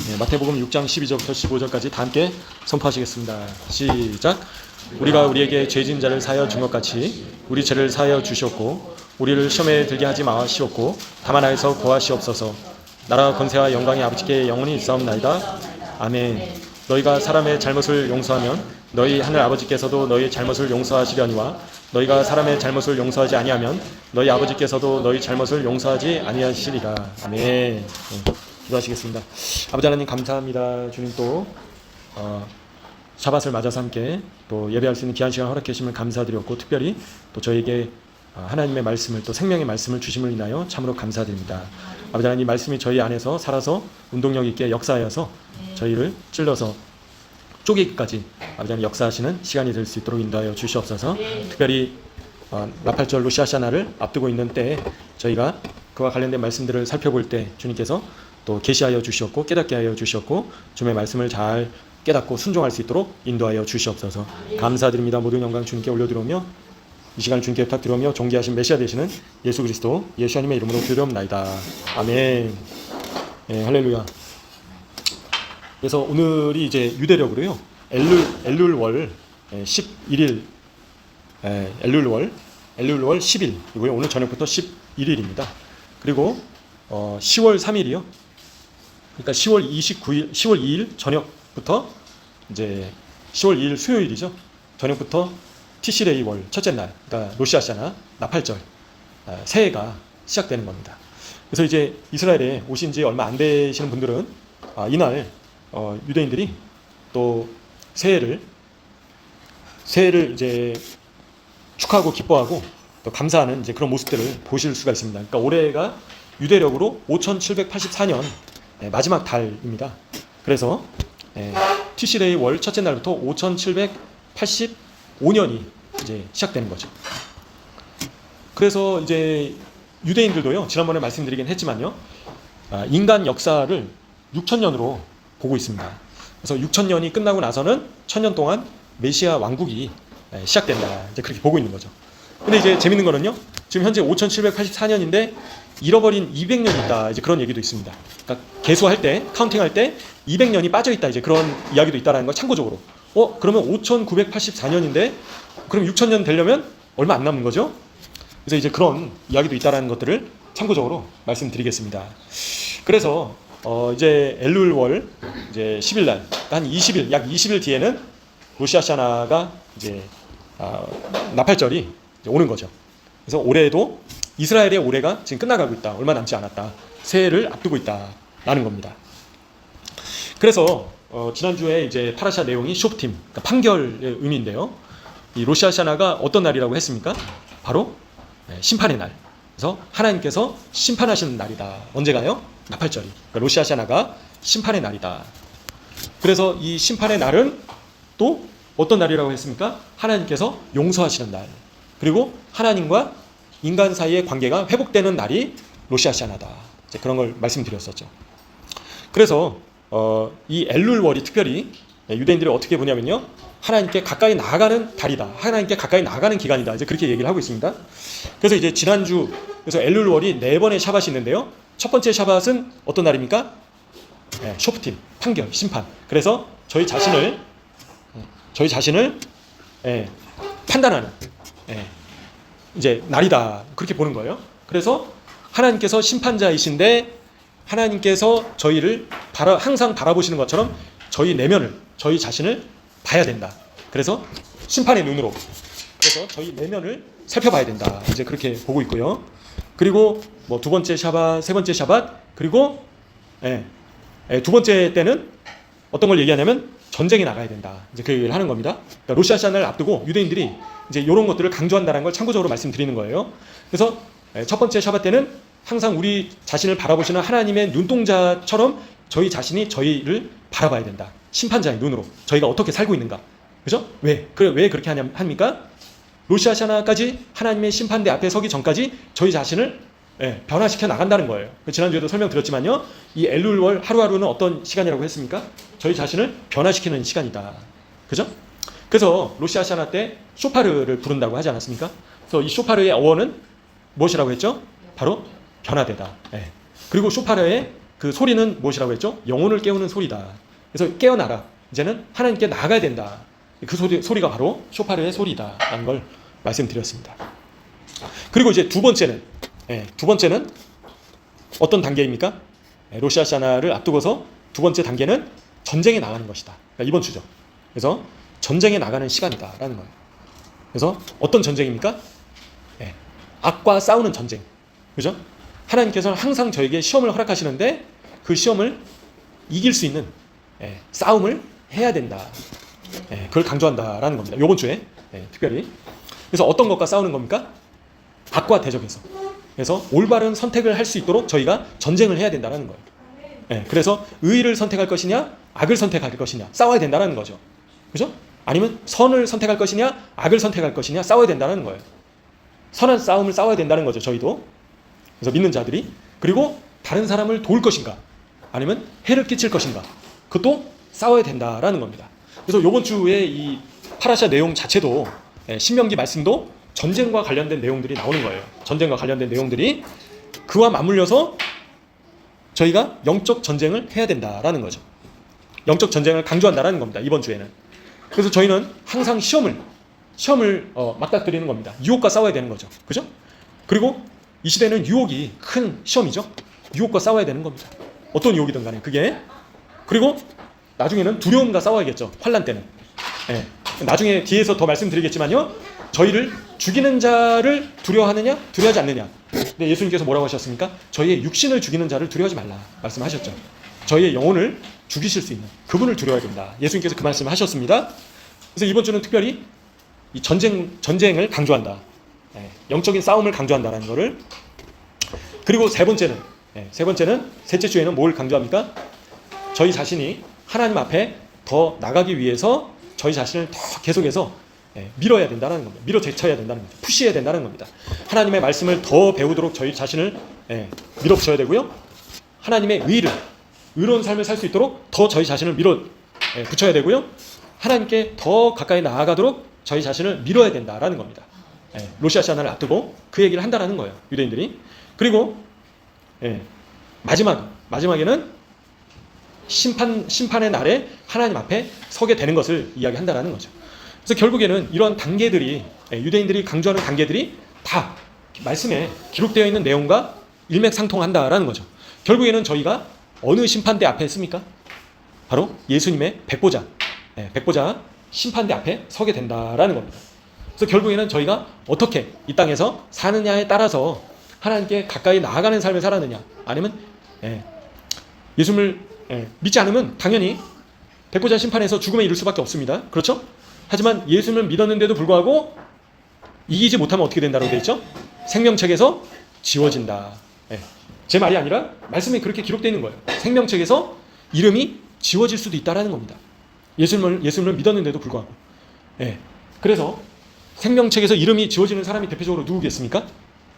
네, 마태복음 6장 12절부터 15절까지 다 함께 선포하시겠습니다. 시작. 우리가 우리에게 죄진 자를 사하여 준 것 같이 우리 죄를 사하여 주시옵고 우리를 시험에 들게 하지 마시옵고 다만 하에서 구하시옵소서. 나라 권세와 영광이 아버지께 영원히 있사옵나이다. 아멘. 너희가 사람의 잘못을 용서하면 너희 하늘 아버지께서도 너희 잘못을 용서하시려니와 너희가 사람의 잘못을 용서하지 아니하면 너희 아버지께서도 너희 잘못을 용서하지 아니하시리라. 아멘. 네, 기도하시겠습니다. 아버지 하나님 감사합니다. 주님 또 샤밧을 맞아서 함께 또 예배할 수 있는 귀한 시간 허락해 주심을 감사드렸고 특별히 또 저에게 하나님의 말씀을 또 생명의 말씀을 주심을 인하여 참으로 감사드립니다. 아버지 하나님 말씀이 저희 안에서 살아서 운동력 있게 역사하여서 저희를 찔러서 쪼개기까지 아버지 하나님 역사하시는 시간이 될 수 있도록 인도하여 주시옵소서. 특별히 나팔절 로시아샤나를 앞두고 있는 때에 저희가 그와 관련된 말씀들을 살펴볼 때 주님께서 또 계시하여 주시었고 깨닫게 하여 주시었고 주님의 말씀을 잘 깨닫고 순종할 수 있도록 인도하여 주시옵소서. 감사드립니다. 모든 영광 주님께 올려드리며 이 시간을 주님께 부탁드리며 존귀하신 메시아 되시는 예수 그리스도 예수님의 이름으로 기도합나이다. 아멘. 네, 할렐루야. 그래서 오늘이 이제 유대력으로요 엘룰월 11일 엘룰월 10일 이고요. 오늘 저녁부터 11일입니다. 그리고 10월 3일이요. 그러니까 10월 29일, 10월 2일 저녁부터 이제 10월 2일 수요일이죠. 저녁부터 티시레이 월 첫째 날, 그러니까 로시아샤나 나팔절 새해가 시작되는 겁니다. 그래서 이제 이스라엘에 오신 지 얼마 안 되시는 분들은 이날 유대인들이 또 새해를 이제 축하하고 기뻐하고 또 감사하는 이제 그런 모습들을 보실 수가 있습니다. 그러니까 올해가 유대력으로 5784년 마지막 달입니다. 그래서 티시레이 월 첫째 날부터 5785년이 이제 시작되는 거죠. 그래서 이제 유대인들도요, 지난번에 말씀드리긴 했지만요, 인간 역사를 6000년으로 보고 있습니다. 그래서 6000년이 끝나고 나서는 1000년 동안 메시아 왕국이 시작된다. 이제 그렇게 보고 있는 거죠. 근데 이제 재밌는 거는요, 지금 현재 5784년인데 잃어버린 200년이 있다. 이제 그런 얘기도 있습니다. 그러니까 계수할 때, 카운팅할 때 200년이 빠져 있다. 이제 그런 이야기도 있다라는 걸 참고적으로. 그러면 5984년인데 그럼 6000년 되려면 얼마 안 남은 거죠? 그래서 이제 그런 이야기도 있다라는 것들을 참고적으로 말씀드리겠습니다. 그래서 이제 엘룰월 이제 10일 날, 한 20일, 약 20일 뒤에는 로시아샤나가 이제 나팔절이 이제 오는 거죠. 그래서 올해도 이스라엘의 올해가 지금 끝나가고 있다. 얼마 남지 않았다. 새해를 앞두고 있다라는 겁니다. 그래서 지난주에 이제 파라샤 내용이 쇼프팀, 그러니까 판결의 의미인데요. 이 로시아샤나가 어떤 날이라고 했습니까? 바로 심판의 날. 그래서 하나님께서 심판하시는 날이다. 언제가요? 나팔절이. 그러니까 로시아샤나가 심판의 날이다. 그래서 이 심판의 날은 또 어떤 날이라고 했습니까? 하나님께서 용서하시는 날. 그리고 하나님과 인간 사이의 관계가 회복되는 날이 로시아샤나다. 이제 그런 걸 말씀드렸었죠. 그래서 이 엘룰월이 특별히 유대인들이 어떻게 보냐면요, 하나님께 가까이 나아가는 달이다. 하나님께 가까이 나아가는 기간이다. 이제 그렇게 얘기를 하고 있습니다. 그래서 이제 지난주 그래서 엘룰월이 4번의 샤밧이 있는데요. 첫 번째 샤밧은 어떤 날입니까? 쇼프팀, 판결, 심판. 그래서 저희 자신을 판단하는 이제 날이다. 그렇게 보는 거예요. 그래서 하나님께서 심판자이신데 하나님께서 저희를 항상 바라보시는 것처럼 저희 내면을, 저희 자신을 봐야 된다. 그래서 심판의 눈으로, 그래서 저희 내면을 살펴봐야 된다. 이제 그렇게 보고 있고요. 그리고 뭐 두 번째 샤밧, 세 번째 샤밧, 그리고 두 번째 때는 어떤 걸 얘기하냐면 전쟁에 나가야 된다. 이제 그 얘기를 하는 겁니다. 그러니까 로시아샤나를 앞두고 유대인들이 이제 이런 것들을 강조한다는 걸 참고적으로 말씀드리는 거예요. 그래서 첫 번째 샤밧 때는 항상 우리 자신을 바라보시는 하나님의 눈동자처럼 저희 자신이 저희를 바라봐야 된다. 심판자의 눈으로 저희가 어떻게 살고 있는가. 그죠? 왜 그렇게 합니까? 로시아샤나까지 하나님의 심판대 앞에 서기 전까지 저희 자신을 변화시켜 나간다는 거예요. 지난주에도 설명드렸지만요, 이 엘룰월 하루하루는 어떤 시간이라고 했습니까? 저희 자신을 변화시키는 시간이다. 그죠? 그래서 로시아샤나 때 쇼파르를 부른다고 하지 않았습니까? 그래서 이 쇼파르의 어원은 무엇이라고 했죠? 바로 변화되다. 그리고 쇼파르의 그 소리는 무엇이라고 했죠? 영혼을 깨우는 소리다. 그래서 깨어나라. 이제는 하나님께 나아가야 된다. 그 소리가 바로 쇼파르의 소리다라는 걸 말씀드렸습니다. 그리고 이제 두 번째는 어떤 단계입니까? 로시 하샤나를 앞두고서 두 번째 단계는 전쟁에 나가는 것이다. 그러니까 이번 주죠. 그래서 전쟁에 나가는 시간이다라는 거예요. 그래서 어떤 전쟁입니까? 악과 싸우는 전쟁. 그죠? 하나님께서는 항상 저에게 시험을 허락하시는데 그 시험을 이길 수 있는 싸움을 해야 된다. 그걸 강조한다라는 겁니다. 이번 주에 특별히. 그래서 어떤 것과 싸우는 겁니까? 악과 대적해서. 그래서 올바른 선택을 할 수 있도록 저희가 전쟁을 해야 된다는 거예요. 그래서 의를 선택할 것이냐, 악을 선택할 것이냐 싸워야 된다는 거죠. 그죠? 아니면 선을 선택할 것이냐, 악을 선택할 것이냐 싸워야 된다는 거예요. 선한 싸움을 싸워야 된다는 거죠. 저희도. 그래서 믿는 자들이. 그리고 다른 사람을 도울 것인가, 아니면 해를 끼칠 것인가, 그것도 싸워야 된다라는 겁니다. 그래서 이번 주에 이 파라샤 내용 자체도 신명기 말씀도 전쟁과 관련된 내용들이 나오는 거예요. 전쟁과 관련된 내용들이 그와 맞물려서 저희가 영적 전쟁을 해야 된다라는 거죠. 영적 전쟁을 강조한다라는 겁니다. 이번 주에는. 그래서 저희는 항상 시험을 맞닥뜨리는 겁니다. 유혹과 싸워야 되는 거죠. 그죠? 그리고 이 시대는 유혹이 큰 시험이죠. 유혹과 싸워야 되는 겁니다. 어떤 유혹이든 간에 그게. 그리고 나중에는 두려움과 싸워야겠죠. 환난 때는. 나중에 뒤에서 더 말씀드리겠지만요. 저희를 죽이는 자를 두려워하느냐, 두려워하지 않느냐. 근데 예수님께서 뭐라고 하셨습니까? 저희의 육신을 죽이는 자를 두려워하지 말라 말씀하셨죠. 저희의 영혼을 죽이실 수 있는 그분을 두려워야 된다. 예수님께서 그 말씀을 하셨습니다. 그래서 이번 주는 특별히 이 전쟁을 강조한다. 영적인 싸움을 강조한다라는 거를. 그리고 세 번째는 셋째 주에는 뭘 강조합니까? 저희 자신이 하나님 앞에 더 나가기 위해서 저희 자신을 더 계속해서 밀어야 된다는 겁니다. 밀어 제쳐야 된다는 거죠. 푸시해야 된다는 겁니다. 하나님의 말씀을 더 배우도록 저희 자신을 밀어붙여야 되고요. 하나님의 의로운 삶을 살 수 있도록 더 저희 자신을 밀어붙여야 되고요. 하나님께 더 가까이 나아가도록 저희 자신을 밀어야 된다라는 겁니다. 로시 하샤나를 앞두고 그 얘기를 한다라는 거예요. 유대인들이. 그리고 마지막에는 심판의 날에 하나님 앞에 서게 되는 것을 이야기한다라는 거죠. 그래서 결국에는 이러한 단계들이, 유대인들이 강조하는 단계들이 다 말씀에 기록되어 있는 내용과 일맥상통한다라는 거죠. 결국에는 저희가 어느 심판대 앞에 있습니까? 바로 예수님의 백보자 심판대 앞에 서게 된다라는 겁니다. 그래서 결국에는 저희가 어떻게 이 땅에서 사느냐에 따라서 하나님께 가까이 나아가는 삶을 살았느냐, 아니면 예수님을 믿지 않으면 당연히 백보자 심판에서 죽음에 이를 수밖에 없습니다. 그렇죠? 하지만 예수님을 믿었는데도 불구하고 이기지 못하면 어떻게 된다고 되어 있죠? 생명책에서 지워진다. 제 말이 아니라 말씀이 그렇게 기록되어 있는 거예요. 생명책에서 이름이 지워질 수도 있다라는 겁니다. 예수님을 믿었는데도 불구하고. 그래서 생명책에서 이름이 지워지는 사람이 대표적으로 누구겠습니까?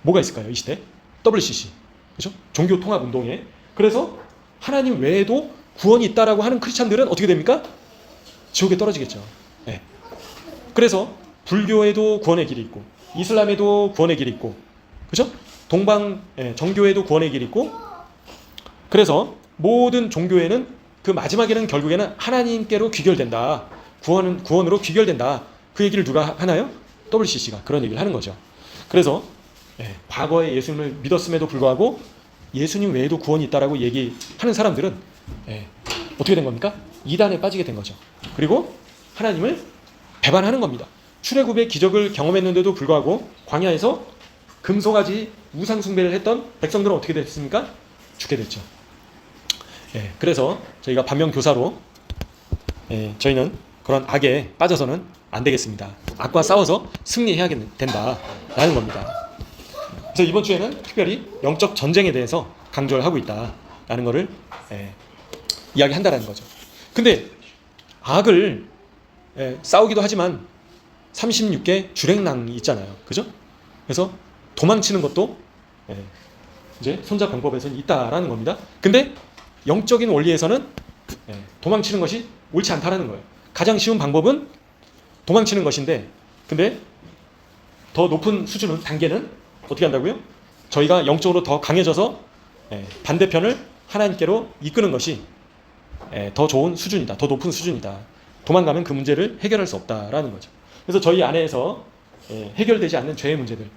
뭐가 있을까요? 이 시대? WCC. 그렇죠? 종교통합운동에. 그래서 하나님 외에도 구원이 있다라고 하는 크리스찬들은 어떻게 됩니까? 지옥에 떨어지겠죠. 그래서 불교에도 구원의 길이 있고, 이슬람에도 구원의 길이 있고, 그렇죠? 동방 정교에도 구원의 길이 있고, 그래서 모든 종교에는 그 마지막에는 결국에는 하나님께로 귀결된다. 구원으로 귀결된다. 그 얘기를 누가 하나요? WCC가 그런 얘기를 하는 거죠. 그래서 과거에 예수님을 믿었음에도 불구하고 예수님 외에도 구원이 있다라고 얘기하는 사람들은 어떻게 된 겁니까? 이단에 빠지게 된 거죠. 그리고 하나님을 배반하는 겁니다. 출애굽의 기적을 경험했는데도 불구하고 광야에서 금송아지 우상 숭배를 했던 백성들은 어떻게 됐습니까? 죽게 됐죠. 그래서 저희가 반면교사로 저희는 그런 악에 빠져서는 안 되겠습니다. 악과 싸워서 승리해야 된다라는 겁니다. 그래서 이번 주에는 특별히 영적 전쟁에 대해서 강조를 하고 있다라는 것을 이야기한다라는 거죠. 근데 악을 싸우기도 하지만 36개 주랭랑이 있잖아요. 그죠? 그래서 도망치는 것도 이제 손자병법에서는 있다라는 겁니다. 근데 영적인 원리에서는 도망치는 것이 옳지 않다라는 거예요. 가장 쉬운 방법은 도망치는 것인데, 근데 더 높은 수준은, 단계는 어떻게 한다고요? 저희가 영적으로 더 강해져서 반대편을 하나님께로 이끄는 것이 더 좋은 수준이다. 더 높은 수준이다. 도망가면 그 문제를 해결할 수 없다라는 거죠. 그래서 저희 안에서 해결되지 않는 죄의 문제들,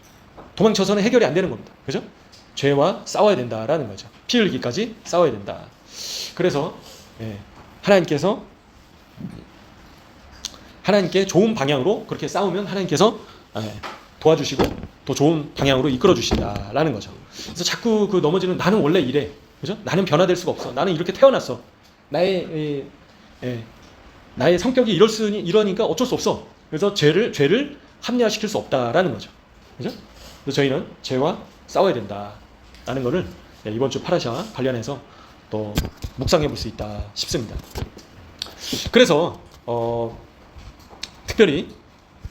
도망쳐서는 해결이 안 되는 겁니다. 그죠? 죄와 싸워야 된다라는 거죠. 피 흘리기까지 싸워야 된다. 그래서 하나님께 좋은 방향으로 그렇게 싸우면 하나님께서 도와주시고 더 좋은 방향으로 이끌어 주신다라는 거죠. 그래서 자꾸 그 넘어지는 나는 원래 이래, 그죠? 나는 변화될 수가 없어. 나는 이렇게 태어났어. 나의 성격이 이러니까 어쩔 수 없어. 그래서 죄를 합리화시킬 수 없다라는 거죠. 그죠? 그래서 저희는 죄와 싸워야 된다라는 거를 이번 주 파라샤와 관련해서 또 묵상해 볼 수 있다 싶습니다. 그래서 특별히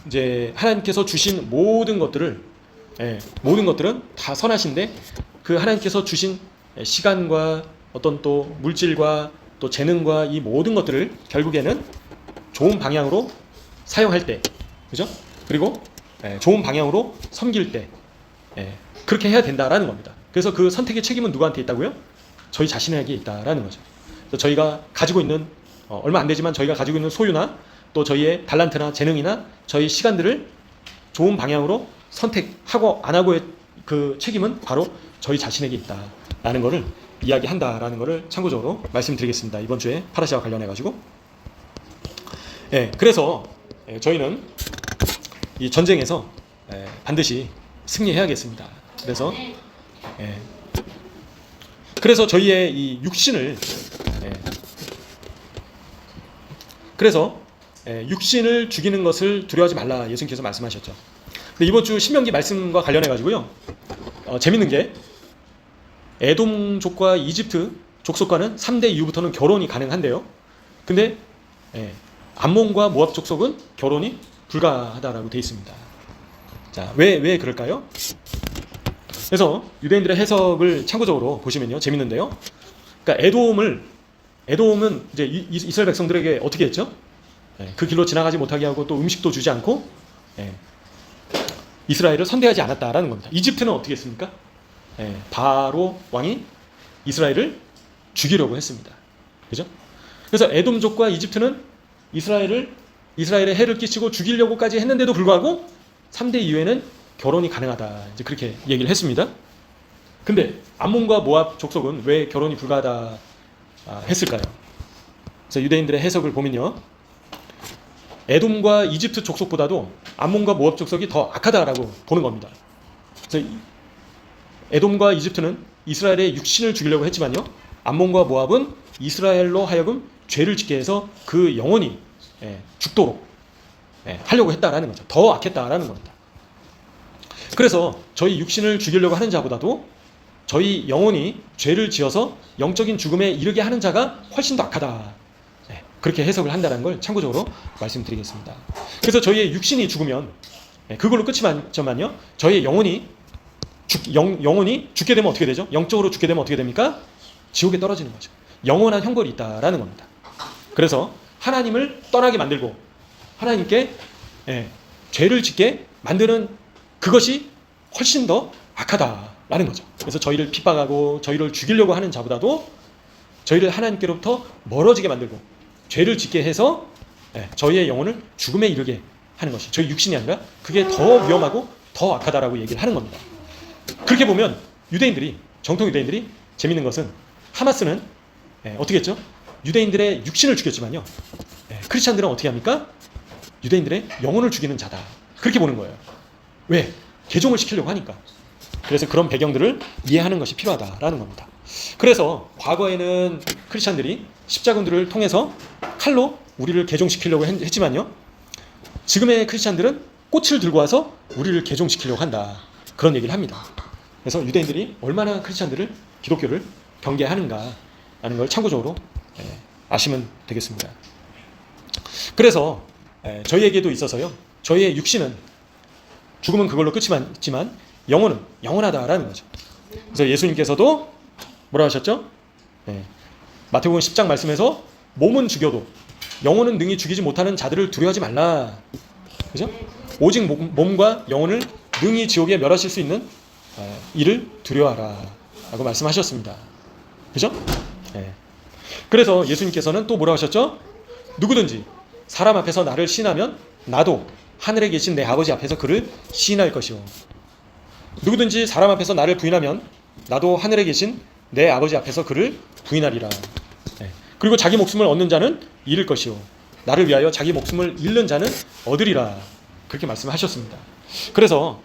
이제 하나님께서 주신 모든 것들은 다 선하신데 그 하나님께서 주신 시간과 어떤 또 물질과 또 재능과 이 모든 것들을 결국에는 좋은 방향으로 사용할 때, 그죠? 그리고 좋은 방향으로 섬길 때 그렇게 해야 된다라는 겁니다. 그래서 그 선택의 책임은 누구한테 있다고요? 저희 자신에게 있다라는 거죠. 그래서 저희가 가지고 있는 얼마 안 되지만 저희가 가지고 있는 소유나 또 저희의 달란트나 재능이나 저희 시간들을 좋은 방향으로 선택하고 안 하고의 그 책임은 바로 저희 자신에게 있다라는 것을 이야기한다라는 것을 참고적으로 말씀드리겠습니다. 이번 주에 파라샤와 관련해 가지고 그래서 저희는 이 전쟁에서 반드시 승리해야겠습니다. 그래서 저희의 이 육신을 육신을 죽이는 것을 두려워하지 말라 예수님께서 말씀하셨죠. 근데 이번 주 신명기 말씀과 관련해 가지고요. 재밌는 게 에돔족과 이집트 족속과는 3대 이후부터는 결혼이 가능한데요. 근데 암몬과 모압 족속은 결혼이 불가하다라고 되어 있습니다. 자, 왜 그럴까요? 그래서 유대인들의 해석을 참고적으로 보시면요, 재밌는데요. 그러니까 에돔은 이제 이스라엘 백성들에게 어떻게 했죠? 그 길로 지나가지 못하게 하고 또 음식도 주지 않고 이스라엘을 선대하지 않았다라는 겁니다. 이집트는 어떻게 했습니까? 바로 왕이 이스라엘을 죽이려고 했습니다. 그죠? 그래서 에돔족과 이집트는 이스라엘에 해를 끼치고 죽이려고까지 했는데도 불구하고 3대 이후에는 결혼이 가능하다. 이제 그렇게 얘기를 했습니다. 근데 암몬과 모압 족속은 왜 결혼이 불가하다 했을까요? 그래서 유대인들의 해석을 보면요. 에돔과 이집트 족속보다도 암몬과 모압 족속이 더 악하다라고 보는 겁니다. 그래서 에돔과 이집트는 이스라엘의 육신을 죽이려고 했지만요. 암몬과 모압은 이스라엘로 하여금 죄를 짓게 해서 그 영혼이 죽도록 하려고 했다라는 거죠. 더 악했다라는 겁니다. 그래서 저희 육신을 죽이려고 하는 자보다도 저희 영혼이 죄를 지어서 영적인 죽음에 이르게 하는 자가 훨씬 더 악하다. 그렇게 해석을 한다는 걸 참고적으로 말씀드리겠습니다. 그래서 저희의 육신이 죽으면 그걸로 끝이 맞지만요. 저희의 영혼이 죽게 되면 어떻게 되죠? 영적으로 죽게 되면 어떻게 됩니까? 지옥에 떨어지는 거죠. 영원한 형벌이 있다라는 겁니다. 그래서 하나님을 떠나게 만들고 하나님께 죄를 짓게 만드는 그것이 훨씬 더 악하다라는 거죠. 그래서 저희를 핍박하고 저희를 죽이려고 하는 자보다도 저희를 하나님께로부터 멀어지게 만들고 죄를 짓게 해서 저희의 영혼을 죽음에 이르게 하는 것이 저희 육신이 아니라 그게 더 위험하고 더 악하다라고 얘기를 하는 겁니다. 그렇게 보면 정통 유대인들이 재밌는 것은 하마스는 어떻게 했죠? 유대인들의 육신을 죽였지만요. 크리스찬들은 어떻게 합니까? 유대인들의 영혼을 죽이는 자다. 그렇게 보는 거예요. 왜? 개종을 시키려고 하니까. 그래서 그런 배경들을 이해하는 것이 필요하다라는 겁니다. 그래서 과거에는 크리스찬들이 십자군들을 통해서 칼로 우리를 개종시키려고 했지만요. 지금의 크리스찬들은 꽃을 들고 와서 우리를 개종시키려고 한다. 그런 얘기를 합니다. 그래서 유대인들이 얼마나 크리스찬들을 기독교를 경계하는가 라는 걸 참고적으로 아시면 되겠습니다. 그래서 저희에게도 있어서요. 저희의 육신은 죽으면 그걸로 끝이 맞지만 영혼은 영원하다라는 거죠. 그래서 예수님께서도 뭐라 하셨죠? 마태복음 10장 말씀에서 몸은 죽여도 영혼은 능히 죽이지 못하는 자들을 두려워하지 말라. 그죠? 오직 몸과 영혼을 능히 지옥에 멸하실 수 있는 이를 두려워하라 라고 말씀하셨습니다. 그죠? 예. 그래서 예수님께서는 또 뭐라고 하셨죠? 누구든지 사람 앞에서 나를 시인하면 나도 하늘에 계신 내 아버지 앞에서 그를 시인할 것이요. 누구든지 사람 앞에서 나를 부인하면 나도 하늘에 계신 내 아버지 앞에서 그를 부인하리라. 예. 그리고 자기 목숨을 얻는 자는 잃을 것이요 나를 위하여 자기 목숨을 잃는 자는 얻으리라. 그렇게 말씀하셨습니다. 그래서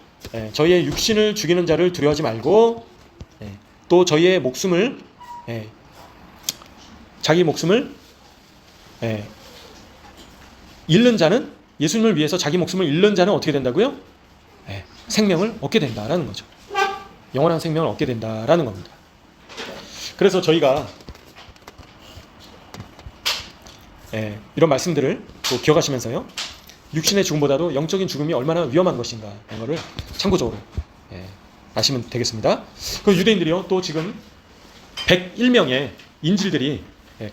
저희의 육신을 죽이는 자를 두려워하지 말고 또 저희의 목숨을 자기 목숨을 잃는 자는, 예수님을 위해서 자기 목숨을 잃는 자는 어떻게 된다고요? 생명을 얻게 된다라는 거죠. 영원한 생명을 얻게 된다라는 겁니다. 그래서 저희가 이런 말씀들을 또 기억하시면서요, 육신의 죽음보다도 영적인 죽음이 얼마나 위험한 것인가 이런 거를 참고적으로 아시면 되겠습니다. 그 유대인들이요, 또 지금 101명의 인질들이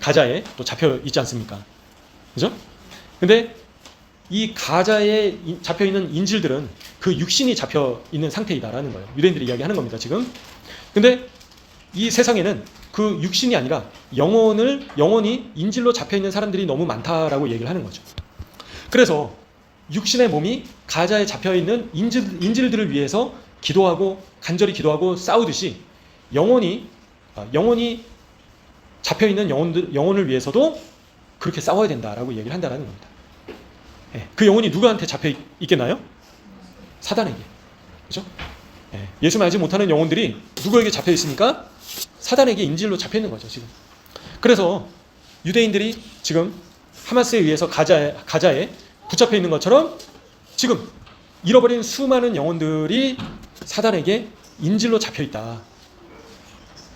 가자에 또 잡혀 있지 않습니까? 그죠? 근데 이 가자에 잡혀 있는 인질들은 그 육신이 잡혀 있는 상태이다라는 거예요. 유대인들이 이야기하는 겁니다, 지금. 근데 이 세상에는 그 육신이 아니라 영혼이 인질로 잡혀 있는 사람들이 너무 많다라고 얘기를 하는 거죠. 그래서 육신의 몸이 가자에 잡혀 있는 인질들을 위해서 기도하고 간절히 기도하고 싸우듯이 영혼이 잡혀 있는 영혼을 위해서도 그렇게 싸워야 된다라고 얘기를 한다라는 겁니다. 그 영혼이 누구한테 잡혀 있겠나요? 사단에게. 그죠? 예수 알지 못하는 영혼들이 누구에게 잡혀 있습니까? 사단에게 인질로 잡혀 있는 거죠, 지금. 그래서 유대인들이 지금 하마스에 의해서 가자에 붙잡혀 있는 것처럼 지금 잃어버린 수많은 영혼들이 사단에게 인질로 잡혀 있다.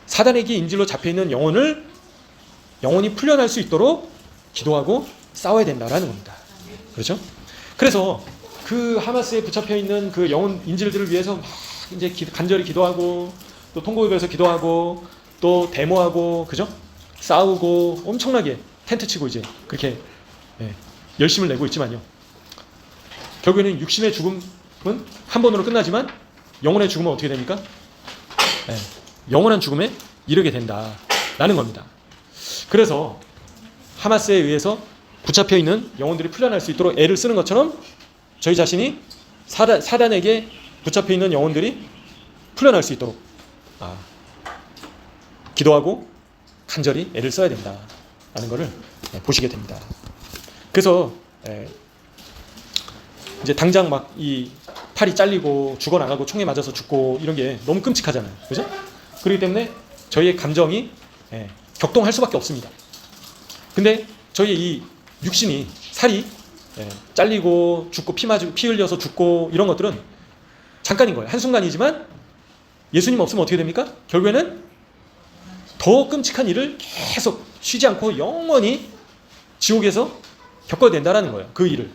사단에게 인질로 잡혀 있는 영혼이 풀려날 수 있도록 기도하고 싸워야 된다라는 겁니다. 그렇죠? 그래서 그 하마스에 붙잡혀 있는 그 영혼 인질들을 위해서 막 이제 간절히 기도하고 또 통곡에서 기도하고 또 데모하고, 그죠? 싸우고 엄청나게 텐트 치고 이제 그렇게 열심을 내고 있지만요, 결국에는 육신의 죽음은 한 번으로 끝나지만 영혼의 죽음은 어떻게 됩니까? 영원한 죽음에 이르게 된다라는 겁니다. 그래서 하마스에 의해서 붙잡혀 있는 영혼들이 풀려날 수 있도록 애를 쓰는 것처럼 저희 자신이 사단에게 붙잡혀 있는 영혼들이 풀려날 수 있도록 기도하고 간절히 애를 써야 된다라는 것을 보시게 됩니다. 그래서 이제 당장 막 이 팔이 잘리고 죽어나가고 총에 맞아서 죽고 이런 게 너무 끔찍하잖아요. 그죠? 그렇기 때문에 저희의 감정이 격동할 수밖에 없습니다. 근데 저희의 이 육신이, 살이 잘리고 죽고 피 흘려서 죽고 이런 것들은 잠깐인 거예요. 한순간이지만 예수님 없으면 어떻게 됩니까? 결국에는 더 끔찍한 일을 계속 쉬지 않고 영원히 지옥에서 겪어야 된다라는 거예요. 그 일을.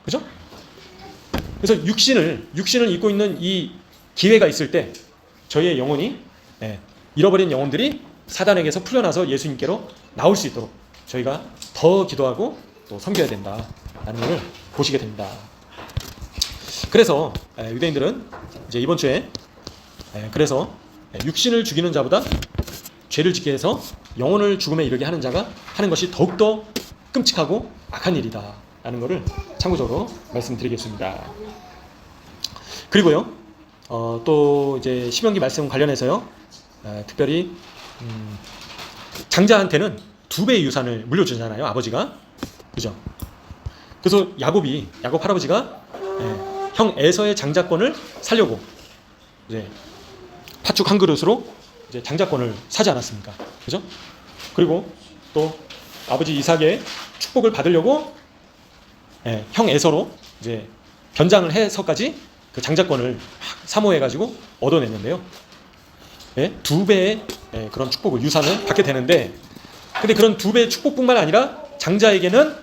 그죠? 그래서 육신을 입고 있는 이 기회가 있을 때 저희의 영혼이, 잃어버린 영혼들이 사단에게서 풀려나서 예수님께로 나올 수 있도록 저희가 더 기도하고 또 섬겨야 된다라는 것을 보시게 됩니다. 그래서 유대인들은 이제 이번 주에 그래서 육신을 죽이는 자보다 죄를 짓게 해서 영혼을 죽음에 이르게 하는 자가 하는 것이 더욱더 끔찍하고 악한 일이다 라는 것을 참고적으로 말씀드리겠습니다. 그리고요, 또 이제 신명기 말씀 관련해서요, 특별히 장자한테는 2배의 유산을 물려주잖아요, 아버지가. 그죠? 그래서 야곱 할아버지가 형 에서의 장자권을 살려고 이제 팥죽 한 그릇으로 이제 장자권을 사지 않았습니까? 그죠? 그리고 또 아버지 이삭의 축복을 받으려고 형 에서로 이제 변장을 해서까지 그 장자권을 사모해가지고 얻어냈는데요. 2배의 그런 축복을, 유산을 받게 되는데, 근데 그런 2배의 축복뿐만 아니라 장자에게는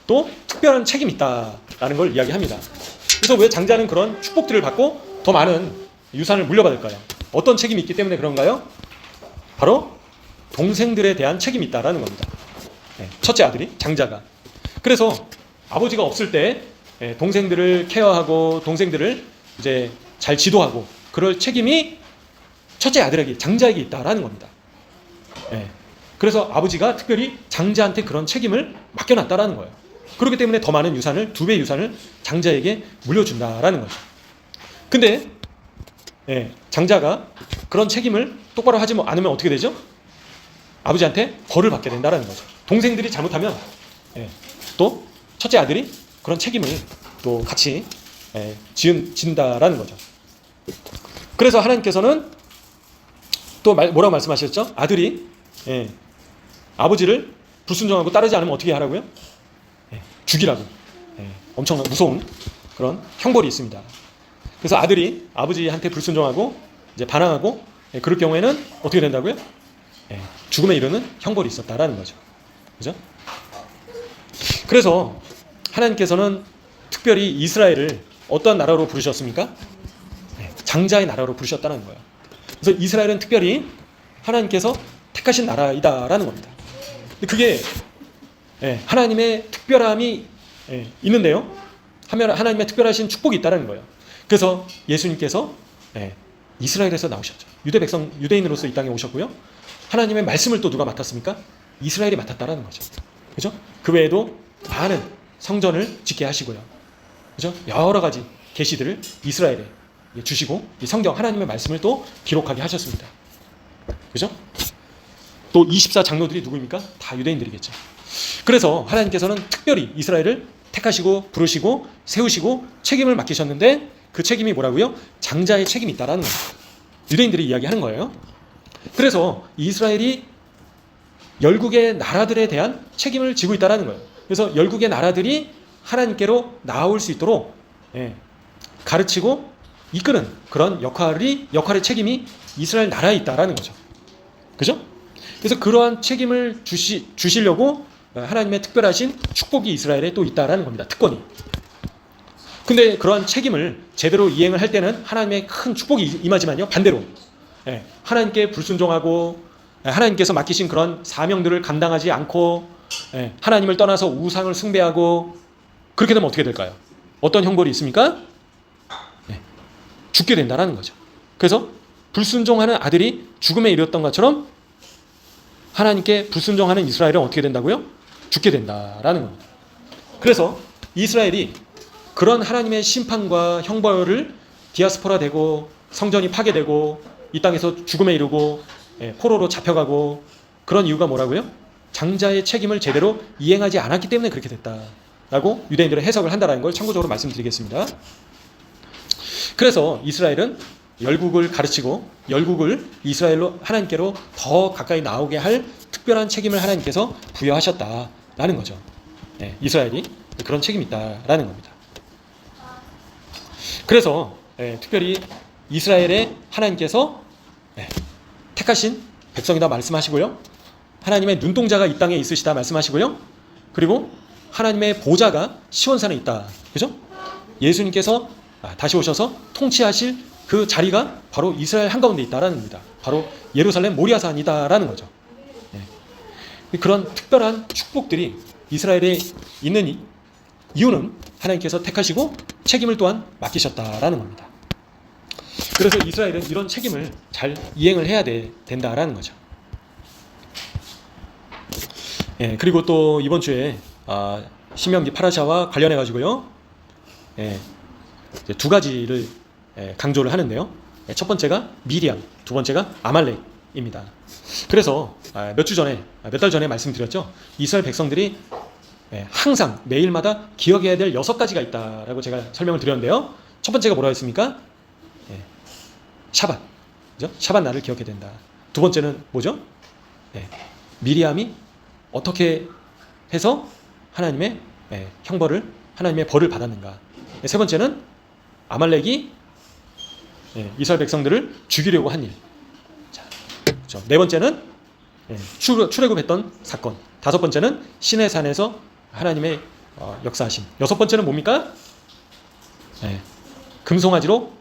또 특별한 책임이 있다라는 걸 이야기합니다. 그래서 왜 장자는 그런 축복들을 받고 더 많은 유산을 물려받을까요? 어떤 책임이 있기 때문에 그런가요? 바로 동생들에 대한 책임이 있다라는 겁니다. 첫째 아들이, 장자가. 그래서 아버지가 없을 때 동생들을 케어하고 동생들을 이제 잘 지도하고 그럴 책임이 첫째 아들에게, 장자에게 있다라는 겁니다. 예. 그래서 아버지가 특별히 장자한테 그런 책임을 맡겨놨다라는 거예요. 그렇기 때문에 더 많은 유산을, 2배의 유산을 장자에게 물려준다라는 거죠. 근데 장자가 그런 책임을 똑바로 하지 않으면 어떻게 되죠? 아버지한테 벌을 받게 된다라는 거죠. 동생들이 잘못하면 또 첫째 아들이 그런 책임을 또 같이 진다라는 거죠. 그래서 하나님께서는 또 뭐라고 말씀하셨죠? 아들이 아버지를 불순종하고 따르지 않으면 어떻게 하라고요? 죽이라고. 엄청난 무서운 그런 형벌이 있습니다. 그래서 아들이 아버지한테 불순종하고 이제 반항하고 그럴 경우에는 어떻게 된다고요? 죽음에 이르는 형벌이 있었다라는 거죠. 그죠? 그래서 하나님께서는 특별히 이스라엘을 어떠한 나라로 부르셨습니까? 장자의 나라로 부르셨다는 거예요. 그래서 이스라엘은 특별히 하나님께서 택하신 나라이다라는 겁니다. 그게 하나님의 특별함이 있는데요. 하나님의 특별하신 축복이 있다는 거예요. 그래서 예수님께서 이스라엘에서 나오셨죠. 유대인으로서 이 땅에 오셨고요. 하나님의 말씀을 또 누가 맡았습니까? 이스라엘이 맡았다라는 거죠. 그죠? 그 외에도 많은 성전을 짓게 하시고요. 그죠? 여러 가지 계시들을 이스라엘에 주시고 이 성경 하나님의 말씀을 또 기록하게 하셨습니다. 그죠? 또 24장로들이 누구입니까? 다 유대인들이겠죠. 그래서 하나님께서는 특별히 이스라엘을 택하시고 부르시고 세우시고 책임을 맡기셨는데 그 책임이 뭐라고요? 장자의 책임이 있다라는 거예요. 유대인들이 이야기하는 거예요. 그래서 이스라엘이 열국의 나라들에 대한 책임을 지고 있다라는 거예요. 그래서 열국의 나라들이 하나님께로 나아올 수 있도록 가르치고 이끄는 그런 역할의 책임이 이스라엘 나라에 있다라는 거죠. 그죠? 그래서 그러한 책임을 주시려고 하나님의 특별하신 축복이 이스라엘에 또 있다라는 겁니다. 특권이. 근데 그러한 책임을 제대로 이행을 할 때는 하나님의 큰 축복이 임하지만요. 반대로 하나님께 불순종하고 하나님께서 맡기신 그런 사명들을 감당하지 않고 하나님을 떠나서 우상을 숭배하고 그렇게 되면 어떻게 될까요? 어떤 형벌이 있습니까? 죽게 된다는 거죠. 그래서 불순종하는 아들이 죽음에 이르렀던 것처럼 하나님께 불순종하는 이스라엘은 어떻게 된다고요? 죽게 된다라는 겁니다. 그래서 이스라엘이 그런 하나님의 심판과 형벌을 디아스포라 되고 성전이 파괴되고 이 땅에서 죽음에 이르고 포로로 잡혀가고 그런 이유가 뭐라고요? 장자의 책임을 제대로 이행하지 않았기 때문에 그렇게 됐다라고 유대인들은 해석을 한다는 걸 참고적으로 말씀드리겠습니다. 그래서 이스라엘은 열국을 가르치고 열국을 이스라엘로 하나님께로 더 가까이 나오게 할 특별한 책임을 하나님께서 부여하셨다라는 거죠. 이스라엘이 그런 책임이 있다라는 겁니다. 그래서 특별히 이스라엘에 하나님께서 택하신 백성이다 말씀하시고요. 하나님의 눈동자가 이 땅에 있으시다 말씀하시고요. 그리고 하나님의 보좌가 시온산에 있다. 그죠? 예수님께서 다시 오셔서 통치하실 그 자리가 바로 이스라엘 한가운데 있다라는 겁니다. 바로 예루살렘 모리아산이다라는 거죠. 그런 특별한 축복들이 이스라엘에 있는 이유는 하나님께서 택하시고 책임을 또한 맡기셨다라는 겁니다. 그래서 이스라엘은 이런 책임을 잘 이행을 해야 된다라는 거죠. 그리고 또 이번 주에 신명기 파라샤와 관련해 가지고요. 두 가지를 강조를 하는데요. 첫 번째가 미리암, 두 번째가 아말렉입니다. 그래서 몇 달 전에 말씀드렸죠. 이스라엘 백성들이 항상 매일마다 기억해야 될 6가지가 있다라고 제가 설명을 드렸는데요. 첫 번째가 뭐라고 했습니까? 샤밧, 그죠? 샤밧 날을 기억해야 된다. 두 번째는 뭐죠? 미리암이 어떻게 해서 하나님의 형벌을, 하나님의 벌을 받았는가. 세 번째는 아말렉이 이스라엘 백성들을 죽이려고 한 일. 자, 그렇죠. 네 번째는 출애굽했던 사건. 다섯 번째는 시내 산에서 하나님의 역사하심. 여섯 번째는 뭡니까? 금송아지로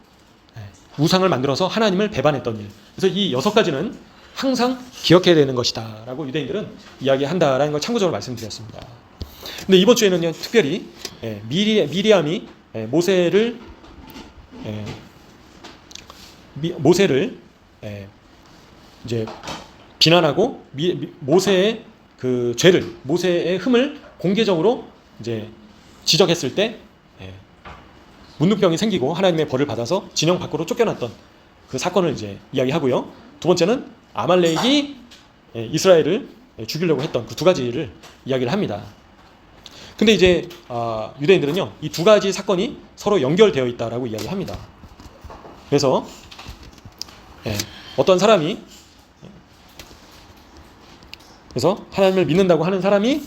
우상을 만들어서 하나님을 배반했던 일. 그래서 이 6가지는 항상 기억해야 되는 것이다 라고 유대인들은 이야기한다라는 걸 참고적으로 말씀드렸습니다. 근데 이번 주에는요, 특별히 미리암이 모세를 이제 비난하고 모세의 그 죄를, 모세의 흠을 공개적으로 이제 지적했을 때 문둥병이 생기고 하나님의 벌을 받아서 진영 밖으로 쫓겨났던 그 사건을 이제 이야기하고요. 두 번째는 아말렉이 이스라엘을 죽이려고 했던 그 두 가지를 이야기를 합니다. 근데 이제 유대인들은요, 이 두 가지 사건이 서로 연결되어 있다라고 이야기를 합니다. 그래서 어떤 사람이, 그래서 하나님을 믿는다고 하는 사람이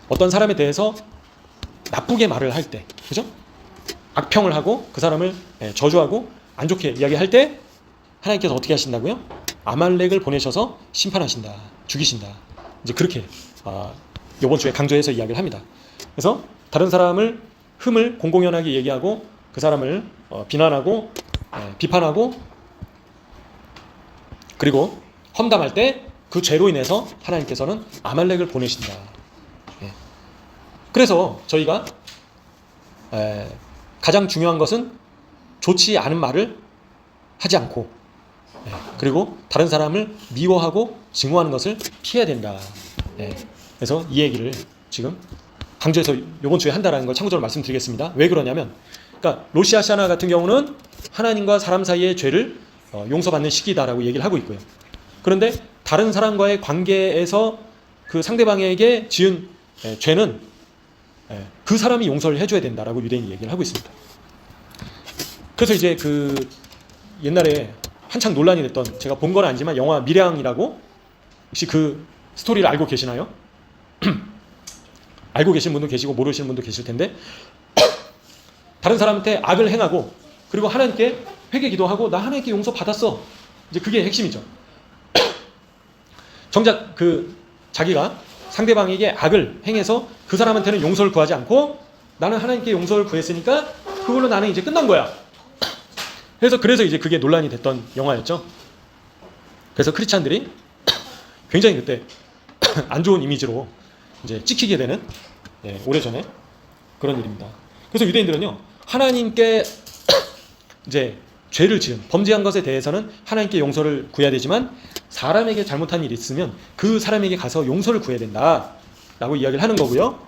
어떤 사람에 대해서 나쁘게 말을 할 때, 그죠? 악평을 하고 그 사람을 저주하고 안 좋게 이야기할 때 하나님께서 어떻게 하신다고요? 아말렉을 보내셔서 심판하신다, 죽이신다. 이제 그렇게 이번 주에 강조해서 이야기를 합니다. 그래서 다른 사람을 흠을 공공연하게 얘기하고 그 사람을 비난하고 비판하고 그리고 험담할 때 그 죄로 인해서 하나님께서는 아말렉을 보내신다. 그래서 저희가 가장 중요한 것은 좋지 않은 말을 하지 않고 그리고 다른 사람을 미워하고 증오하는 것을 피해야 된다. 그래서 이 얘기를 지금 강조해서 이번 주에 한다라는 걸 참고적으로 말씀드리겠습니다. 왜 그러냐면, 그러니까 로시 하샤나 같은 경우는 하나님과 사람 사이의 죄를 용서받는 시기다라고 얘기를 하고 있고요. 그런데 다른 사람과의 관계에서 그 상대방에게 지은 죄는 그 사람이 용서를 해줘야 된다라고 유대인이 얘기를 하고 있습니다. 그래서 이제 그 옛날에 한창 논란이 됐던, 제가 본 건 아니지만 영화 밀양이라고, 혹시 그 스토리를 알고 계시나요? 알고 계신 분도 계시고 모르시는 분도 계실 텐데, 다른 사람한테 악을 행하고 그리고 하나님께 회개 기도하고 나 하나님께 용서 받았어. 이제 그게 핵심이죠. 정작 그 자기가 상대방에게 악을 행해서 그 사람한테는 용서를 구하지 않고 나는 하나님께 용서를 구했으니까 그걸로 나는 이제 끝난 거야. 그래서 이제 그게 논란이 됐던 영화였죠. 그래서 크리스찬들이 굉장히 그때 안 좋은 이미지로 이제 찍히게 되는 오래전에 그런 일입니다. 그래서 유대인들은요, 하나님께 이제 죄를 지은 범죄한 것에 대해서는 하나님께 용서를 구해야 되지만 사람에게 잘못한 일이 있으면 그 사람에게 가서 용서를 구해야 된다라고 이야기를 하는 거고요.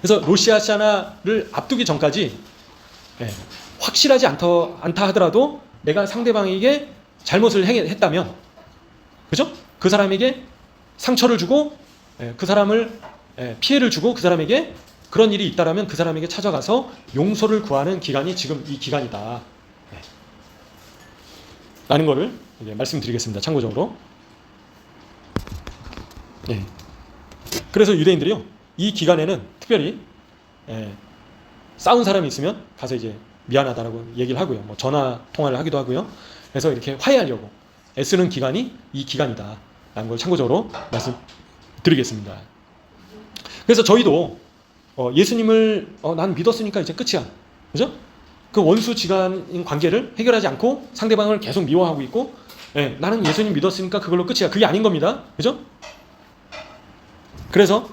그래서 로시 하샤나를 앞두기 전까지 확실하지 않다 하더라도 내가 상대방에게 잘못을 했다면, 그죠? 그 사람에게 상처를 주고 그 사람을 피해를 주고 그 사람에게 그런 일이 있다라면 그 사람에게 찾아가서 용서를 구하는 기간이 지금 이 기간이다 라는 거를 말씀드리겠습니다. 참고적으로. 그래서 유대인들이요, 이 기간에는 특별히 싸운 사람이 있으면 가서 이제 미안하다라고 얘기를 하고요. 뭐 전화 통화를 하기도 하고요. 그래서 이렇게 화해하려고 애쓰는 기간이 이 기간이다 라는 걸 참고적으로 말씀드리겠습니다. 그래서 저희도 예수님을 난 믿었으니까 이제 끝이야, 그죠? 그 원수지간인 관계를 해결하지 않고 상대방을 계속 미워하고 있고, 나는 예수님 믿었으니까 그걸로 끝이야. 그게 아닌 겁니다, 그죠? 그래서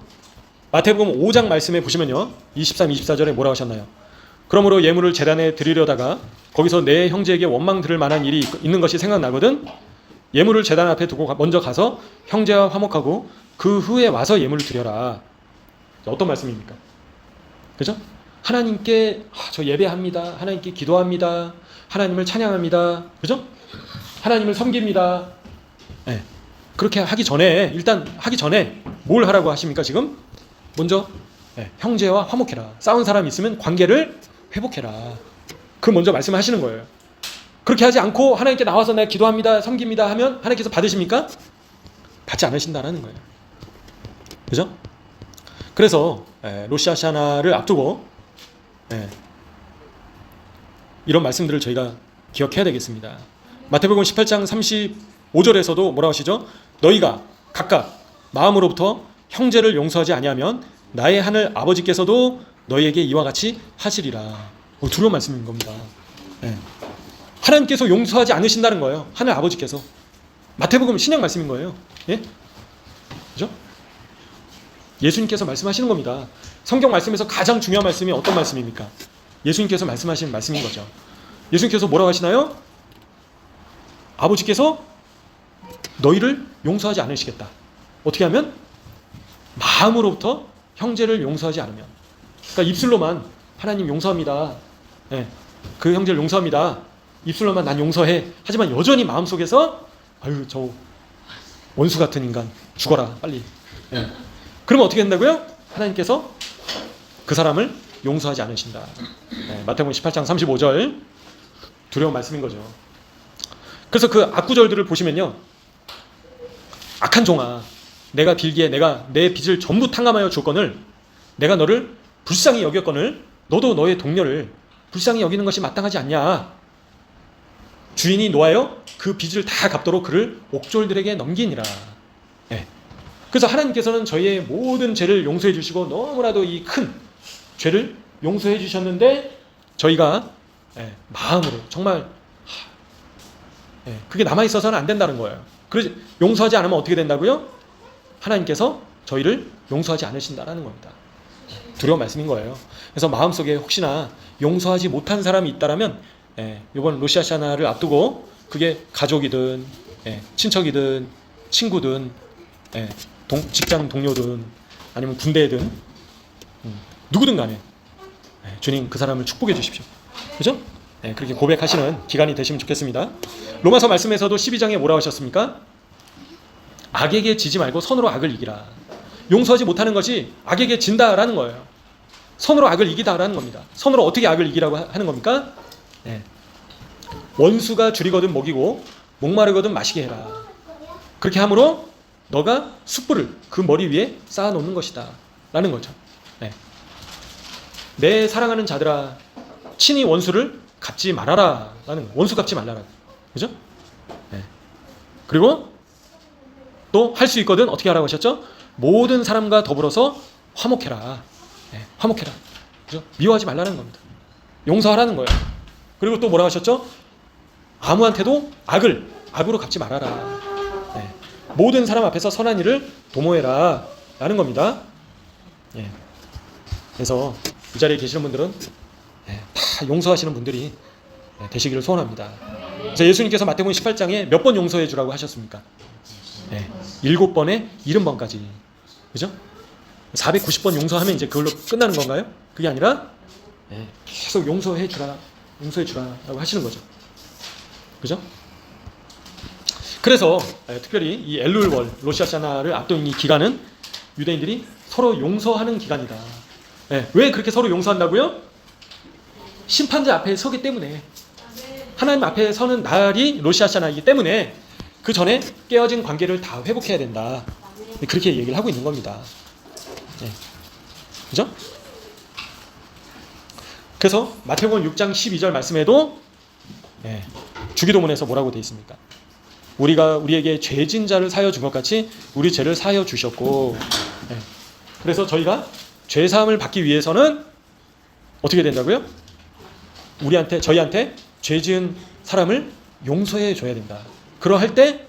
마태복음 5장 말씀에 보시면요, 23, 24절에 뭐라고 하셨나요? 그러므로 예물을 제단에 드리려다가 거기서 내 형제에게 원망 들을 만한 일이 있는 것이 생각나거든 예물을 제단 앞에 두고 먼저 가서 형제와 화목하고 그 후에 와서 예물을 드려라. 어떤 말씀입니까? 그죠? 하나님께 저 예배합니다. 하나님께 기도합니다. 하나님을 찬양합니다. 그죠? 하나님을 섬깁니다. 그렇게 하기 전에, 일단 하기 전에 뭘 하라고 하십니까? 지금 먼저 형제와 화목해라. 싸운 사람이 있으면 관계를 회복해라. 그 먼저 말씀하시는 거예요. 그렇게 하지 않고 하나님께 나와서 내가 기도합니다, 섬깁니다 하면 하나님께서 받으십니까? 받지 않으신다라는 거예요. 그죠? 그래서 로시 하샤나를 앞두고 이런 말씀들을 저희가 기억해야 되겠습니다. 마태복음 18장 35절에서도 뭐라고 하시죠? 너희가 각각 마음으로부터 형제를 용서하지 아니하면 나의 하늘 아버지께서도 너희에게 이와 같이 하시리라. 두려운 말씀인 겁니다. 하나님께서 용서하지 않으신다는 거예요. 하늘 아버지께서. 마태복음 신약 말씀인 거예요. 그죠? 예수님께서 말씀하시는 겁니다. 성경 말씀에서 가장 중요한 말씀이 어떤 말씀입니까? 예수님께서 말씀하시는 말씀인 거죠. 예수님께서 뭐라고 하시나요? 아버지께서 너희를 용서하지 않으시겠다. 어떻게 하면? 마음으로부터 형제를 용서하지 않으면. 그러니까 입술로만 하나님 용서합니다. 예, 그 형제를 용서합니다. 입술로만 난 용서해. 하지만 여전히 마음속에서 아유 저 원수 같은 인간 죽어라 빨리. 예. 그러면 어떻게 된다고요? 하나님께서 그 사람을 용서하지 않으신다. 예, 마태복음 18장 35절 두려운 말씀인 거죠. 그래서 그 악구절들을 보시면요, 악한 종아, 내가 빌기에 내가 내 빚을 전부 탕감하여 줬거늘 내가 너를 불쌍히 여겼거늘 너도 너의 동료를 불쌍히 여기는 것이 마땅하지 않냐. 주인이 노하여 그 빚을 다 갚도록 그를 옥졸들에게 넘기니라. 예. 그래서 하나님께서는 저희의 모든 죄를 용서해 주시고 너무나도 이 큰 죄를 용서해 주셨는데 저희가 마음으로 정말 그게 남아있어서는 안 된다는 거예요. 그래서 용서하지 않으면 어떻게 된다고요? 하나님께서 저희를 용서하지 않으신다라는 겁니다. 두려운 말씀인 거예요. 그래서 마음속에 혹시나 용서하지 못한 사람이 있다라면 이번 로시아샤나를 앞두고 그게 가족이든 친척이든 친구든 직장 동료든 아니면 군대든 누구든 간에 주님 그 사람을 축복해 주십시오. 그죠? 그렇게 고백하시는 기간이 되시면 좋겠습니다. 로마서 말씀에서도 12장에 뭐라고 하셨습니까? 악에게 지지 말고 선으로 악을 이기라. 용서하지 못하는 것이 악에게 진다라는 거예요. 선으로 악을 이기다라는 겁니다. 선으로 어떻게 악을 이기라고 하는 겁니까? 원수가 줄이거든 먹이고 목마르거든 마시게 해라. 그렇게 함으로 너가 숯불을 그 머리 위에 쌓아놓는 것이다 라는 거죠. 내 사랑하는 자들아 친히 원수를 갚지 말아라 라는 거예요. 원수 갚지 말라라. 그죠? 그리고 또 할 수 있거든 어떻게 하라고 하셨죠? 모든 사람과 더불어서 화목해라. 화목해라. 그죠? 미워하지 말라는 겁니다. 용서하라는 거예요. 그리고 또 뭐라고 하셨죠? 아무한테도 악으로 갚지 말아라. 모든 사람 앞에서 선한 일을 도모해라 라는 겁니다. 그래서 이 자리에 계시는 분들은 다 용서하시는 분들이 되시기를 소원합니다. 그래서 예수님께서 마태복음 18장에 몇 번 용서해 주라고 하셨습니까? 7번에 70번까지. 그죠? 490번 용서하면 이제 그걸로 끝나는 건가요? 그게 아니라 계속 용서해 주라라고 하시는 거죠. 그죠? 그래서 특별히 이 엘룰월 로시아샤나를 앞둔 이 기간은 유대인들이 서로 용서하는 기간이다. 왜 그렇게 서로 용서한다고요? 심판자 앞에 서기 때문에, 하나님 앞에 서는 날이 로시아샤나이기 때문에 그 전에 깨어진 관계를 다 회복해야 된다. 그렇게 얘기를 하고 있는 겁니다. 그죠? 그래서 마태복음 6장 12절 말씀에도 주기도문에서 뭐라고 되어 있습니까? 우리가 우리에게 죄진 자를 사하여 준 것 같이 우리 죄를 사하여 주셨고, 그래서 저희가 죄 사함을 받기 위해서는 어떻게 된다고요? 저희한테 죄 지은 사람을 용서해 줘야 된다. 그러할 때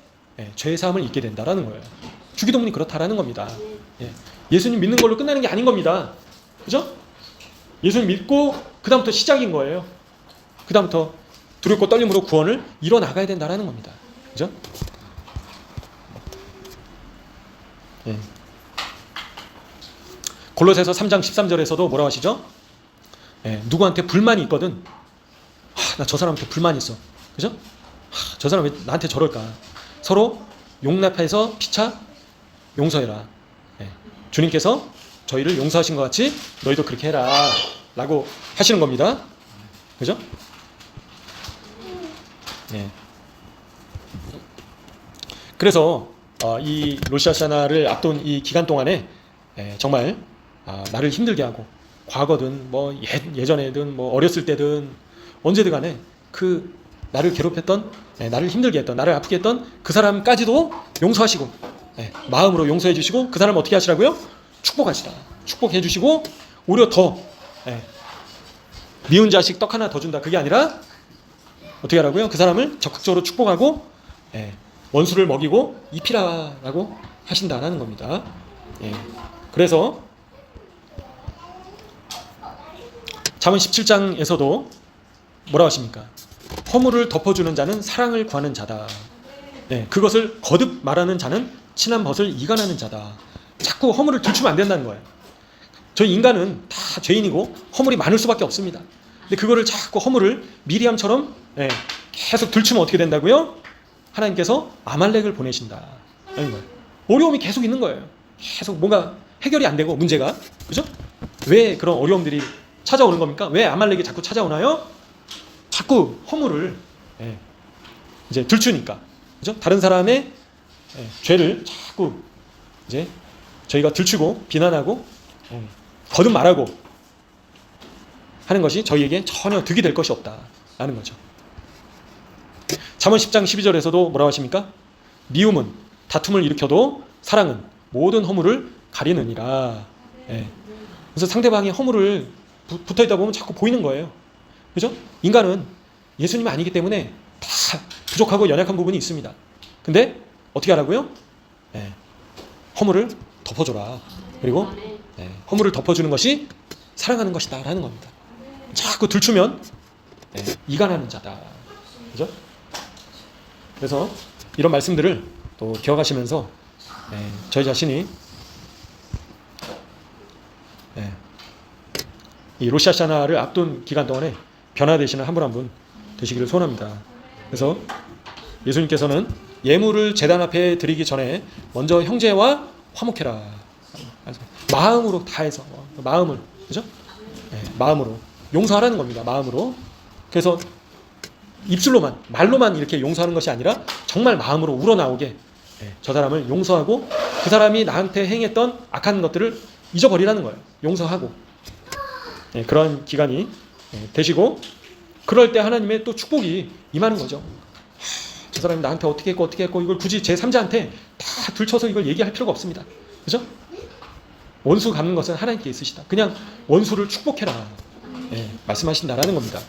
죄 사함을 잊게 된다라는 거예요. 주기도문이 그렇다라는 겁니다. 예수님 믿는 걸로 끝나는 게 아닌 겁니다. 그죠? 예수님 믿고 그 다음부터 시작인 거예요. 그 다음부터 두렵고 떨림으로 구원을 이뤄나가야 된다라는 겁니다. 그죠? 골로새서 3장 13절에서도 뭐라고 하시죠? 누구한테 불만이 있거든. 나 저 사람한테 불만이 있어. 그죠? 저 사람 왜 나한테 저럴까? 서로 용납해서 피차 용서해라. 주님께서 저희를 용서하신 것 같이 너희도 그렇게 해라 라고 하시는 겁니다. 그죠? 그래서 이 로시아샤나를 앞둔 이 기간 동안에 정말 나를 힘들게 하고, 과거든 뭐 예전에든 뭐 어렸을 때든 언제든 간에 그 나를 괴롭혔던, 나를 힘들게 했던, 나를 아프게 했던 그 사람까지도 용서하시고, 마음으로 용서해 주시고, 그 사람 어떻게 하시라고요? 축복하시라. 축복해 주시고, 오히려 더 미운 자식 떡 하나 더 준다. 그게 아니라 어떻게 하라고요? 그 사람을 적극적으로 축복하고 원수를 먹이고 입히라라고 하신다라는 겁니다. 그래서 잠언 17장에서도 뭐라고 하십니까? 허물을 덮어주는 자는 사랑을 구하는 자다. 그것을 거듭 말하는 자는 친한 벗을 이간하는 자다. 자꾸 허물을 들추면 안 된다는 거예요. 저희 인간은 다 죄인이고 허물이 많을 수밖에 없습니다. 근데 그거를 자꾸 허물을 미리암처럼 계속 들추면 어떻게 된다고요? 하나님께서 아말렉을 보내신다. 어려움이 계속 있는 거예요. 계속 뭔가 해결이 안 되고 문제가. 그죠? 왜 그런 어려움들이 찾아오는 겁니까? 왜 아말렉이 자꾸 찾아오나요? 자꾸 허물을 이제 들추니까. 그죠? 다른 사람의 죄를 자꾸 이제 저희가 들추고 비난하고 거듭 말하고 하는 것이 저희에게 전혀 득이 될 것이 없다라는 거죠. 잠언 10장 12절에서도 뭐라고 하십니까? 미움은 다툼을 일으켜도 사랑은 모든 허물을 가리느니라. 그래서 상대방의 허물을 붙어있다 보면 자꾸 보이는 거예요. 그죠? 인간은 예수님이 아니기 때문에 다 부족하고 연약한 부분이 있습니다. 근데 어떻게 하라고요? 허물을 덮어줘라. 그리고 허물을 덮어주는 것이 사랑하는 것이다 라는 겁니다. 자꾸 들추면 이간하는 자다. 그죠? 그래서 이런 말씀들을 또 기억하시면서 저희 자신이 이 로샤샤나를 앞둔 기간 동안에 변화되시는 한 분 한 분 되시기를 소원합니다. 그래서 예수님께서는 예물을 제단 앞에 드리기 전에 먼저 형제와 화목해라. 마음으로 다해서 마음을, 그죠? 마음으로 용서하라는 겁니다. 마음으로. 그래서 입술로만 말로만 이렇게 용서하는 것이 아니라 정말 마음으로 우러나오게 저 사람을 용서하고 그 사람이 나한테 행했던 악한 것들을 잊어버리라는 거예요. 용서하고 그런 기간이 되시고 그럴 때 하나님의 또 축복이 임하는 거죠. 저 사람이 나한테 어떻게 했고 이걸 굳이 제3자한테 다 들춰서 이걸 얘기할 필요가 없습니다. 그죠? 원수 갚는 것은 하나님께 있으시다. 그냥 원수를 축복해라. 말씀하신다라는 겁니다.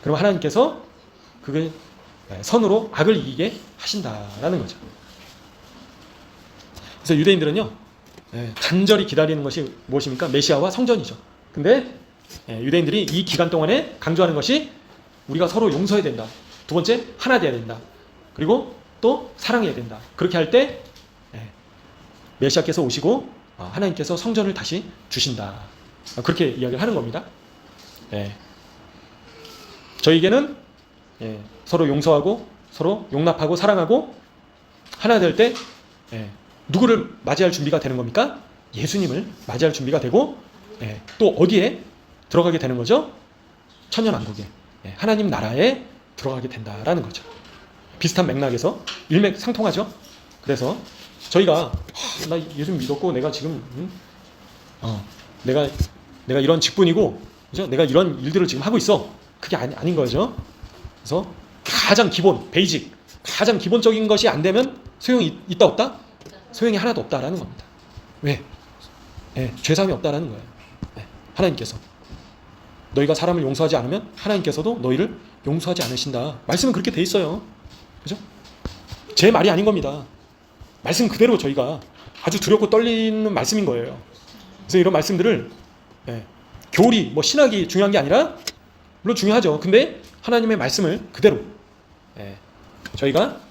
그럼 하나님께서 그걸 선으로 악을 이기게 하신다라는 거죠. 그래서 유대인들은요, 간절히 기다리는 것이 무엇입니까? 메시아와 성전이죠. 근데 유대인들이 이 기간 동안에 강조하는 것이 우리가 서로 용서해야 된다. 두 번째, 하나 돼야 된다. 그리고 또 사랑해야 된다. 그렇게 할 때 메시아께서 오시고 하나님께서 성전을 다시 주신다. 그렇게 이야기를 하는 겁니다. 저에게는 서로 용서하고 서로 용납하고 사랑하고 하나 될 때 누구를 맞이할 준비가 되는 겁니까? 예수님을 맞이할 준비가 되고 또 어디에 들어가게 되는 거죠? 천년왕국에 하나님 나라에 들어가게 된다라는 거죠. 비슷한 맥락에서 일맥상통하죠. 그래서 저희가 나 예수 믿었고 내가 지금 내가 이런 직분이고 그죠? 내가 이런 일들을 지금 하고 있어. 그게 아닌 거죠. 그래서 가장 기본, 베이직, 가장 기본적인 것이 안 되면 소용이 있다 없다? 소용이 하나도 없다라는 겁니다. 왜? 죄사함이 없다라는 거예요. 하나님께서 너희가 사람을 용서하지 않으면 하나님께서도 너희를 용서하지 않으신다. 말씀은 그렇게 돼 있어요. 그죠? 제 말이 아닌 겁니다. 말씀 그대로 저희가 아주 두렵고 떨리는 말씀인 거예요. 그래서 이런 말씀들을 교리, 신학이 중요한 게 아니라 물론 중요하죠. 근데 하나님의 말씀을 그대로 저희가